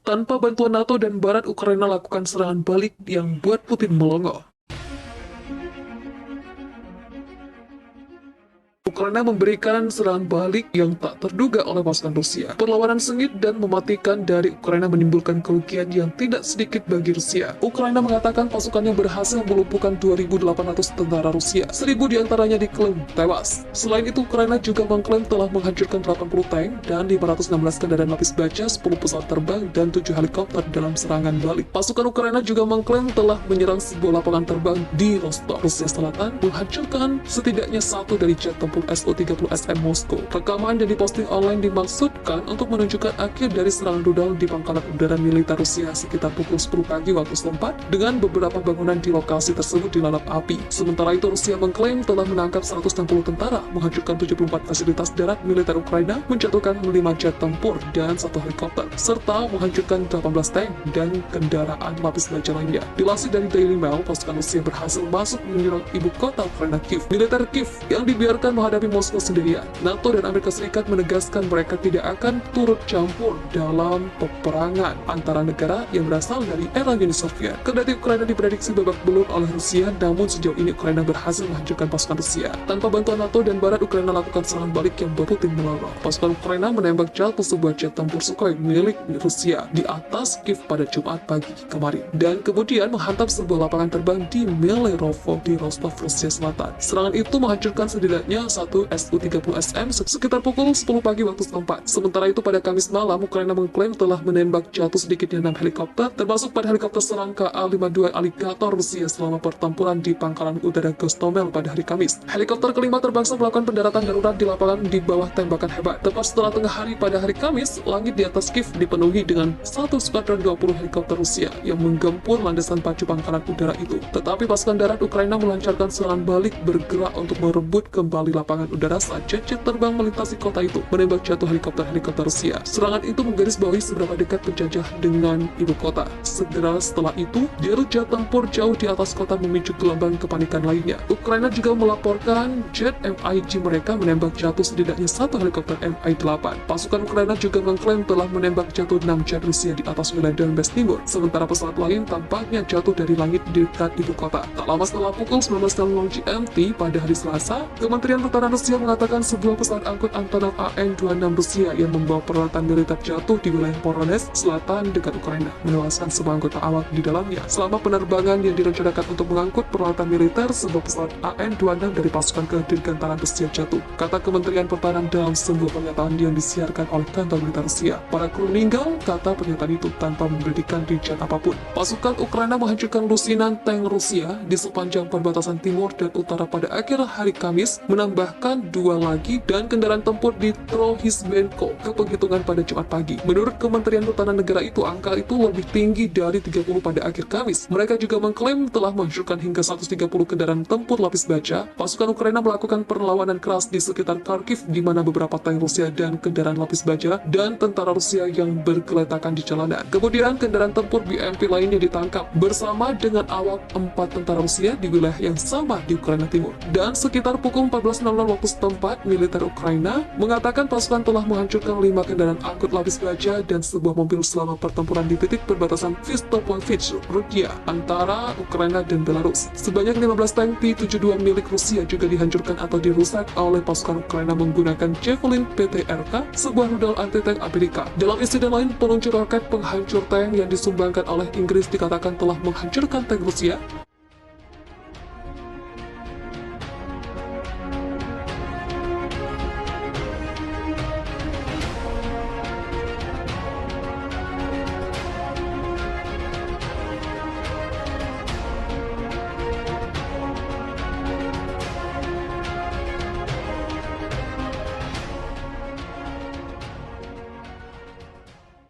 Tanpa bantuan NATO dan Barat, Ukraina lakukan serangan balik yang buat Putin melongo. Ukraina memberikan serangan balik yang tak terduga oleh pasukan Rusia. Perlawanan sengit dan mematikan dari Ukraina menimbulkan kerugian yang tidak sedikit bagi Rusia. Ukraina mengatakan pasukannya berhasil melumpuhkan 2.800 tentara Rusia. 1.000 diantaranya diklaim tewas. Selain itu, Ukraina juga mengklaim telah menghancurkan 80 tank dan 516 kendaraan lapis baja, 10 pesawat terbang, dan 7 helikopter dalam serangan balik. Pasukan Ukraina juga mengklaim telah menyerang sebuah lapangan terbang di Rostov, Rusia Selatan, menghancurkan setidaknya satu dari jet tempur Su-30SM Moskow. Rekaman yang diposting online dimaksudkan untuk menunjukkan akhir dari serangan rudal di pangkalan udara militer Rusia sekitar pukul 10 pagi waktu setempat, dengan beberapa bangunan di lokasi tersebut dilalap api. Sementara itu, Rusia mengklaim telah menangkap 160 tentara, menghancurkan 74 fasilitas darat militer Ukraina, menjatuhkan 5 jet tempur dan 1 helikopter, serta menghancurkan 18 tank dan kendaraan lapis baja lainnya. Dilansir dari Daily Mail, pasukan Rusia berhasil masuk menyerang ibu kota Ukraina, Kiev. Militer Kiev yang dibiarkan menghadapi Moskow sendirian. NATO dan Amerika Serikat menegaskan mereka tidak akan turut campur dalam peperangan antara negara yang berasal dari era Uni Soviet. Kendati Ukraina diprediksi babak belur oleh Rusia, namun sejauh ini Ukraina berhasil menghancurkan pasukan Rusia. Tanpa bantuan NATO dan Barat, Ukraina lakukan serangan balik yang buat Putin melongo. Pasukan Ukraina menembak jatuh sebuah jet tempur Sukhoi milik Rusia di atas Kiev pada Jumat pagi kemarin, dan kemudian menghantam sebuah lapangan terbang di Melerovo di Rostov, Rusia Selatan. Serangan itu menghancurkan setidaknya satu Su-30SM sekitar pukul 10 pagi waktu setempat. Sementara itu, pada Kamis malam, Ukraina mengklaim telah menembak jatuh sedikitnya 6 helikopter, termasuk pada helikopter serang Ka-52 Alligator Rusia selama pertempuran di pangkalan udara Gostomel pada hari Kamis. Helikopter kelima terbangsa melakukan pendaratan darurat di lapangan di bawah tembakan hebat. Tepat setelah tengah hari pada hari Kamis, langit di atas Kiev dipenuhi dengan satu skuadron 20 helikopter Rusia yang menggempur landasan pacu pangkalan udara itu. Tetapi pasukan darat Ukraina melancarkan serangan balik bergerak untuk merebut kembali lapangan udara saat jet-jet terbang melintasi kota itu, menembak jatuh helikopter-helikopter Rusia. Serangan itu menggarisbawahi seberapa dekat penjajah dengan ibu kota. Segera setelah itu, jalur jet tempur jauh di atas kota memicu gelombang kepanikan lainnya. Ukraina juga melaporkan jet MiG mereka menembak jatuh setidaknya satu helikopter Mi-8. Pasukan Ukraina juga mengklaim telah menembak jatuh 6 jet Rusia di atas wilayah Donbas Timur, sementara pesawat lain tampaknya jatuh dari langit di dekat ibu kota. Tak lama setelah pukul 19.00 GMT pada hari Selasa, Kementerian Pertahanan Rusia mengatakan sebuah pesawat angkut Antonov An-26 Rusia yang membawa peralatan militer jatuh di wilayah Voronezh Selatan dekat Ukraina, menewaskan semua anggota awak di dalamnya. Selama penerbangan yang direncanakan untuk mengangkut peralatan militer, sebuah pesawat An-26 dari pasukan kedirgantaran Rusia jatuh, kata Kementerian Pertahanan dalam sebuah pernyataan yang disiarkan oleh kantor militer Rusia. Para kru meninggal, kata pernyataan itu, tanpa memberikan rincian apapun. Pasukan Ukraina menghancurkan lusinan tank Rusia di sepanjang perbatasan timur dan utara pada akhir hari Kamis, menambahkan 2 lagi dan kendaraan tempur di Trohisbenko ke penghitungan pada Jumat pagi. Menurut Kementerian Pertahanan negara itu, angka itu lebih tinggi dari 30 pada akhir Kamis. Mereka juga mengklaim telah menghancurkan hingga 130 kendaraan tempur lapis baja. Pasukan Ukraina melakukan perlawanan keras di sekitar Kharkiv, di mana beberapa tank Rusia dan kendaraan lapis baja dan tentara Rusia yang bergeletakan di jalanan. Kemudian kendaraan tempur BMP lainnya ditangkap bersama dengan awak 4 tentara Rusia di wilayah yang sama di Ukraina Timur. Dan sekitar pukul 14.00 waktu setempat, militer Ukraina mengatakan pasukan telah menghancurkan 5 kendaraan angkut lapis baja dan sebuah mobil selama pertempuran di titik perbatasan Vistopovich, Rudia, antara Ukraina dan Belarus. Sebanyak 15 tank T-72 milik Rusia juga dihancurkan atau dirusak oleh pasukan Ukraina menggunakan Javelin PTRK, sebuah rudal anti-tank Amerika. Dalam insiden lain, peluncur roket penghancur tank yang disumbangkan oleh Inggris dikatakan telah menghancurkan tank Rusia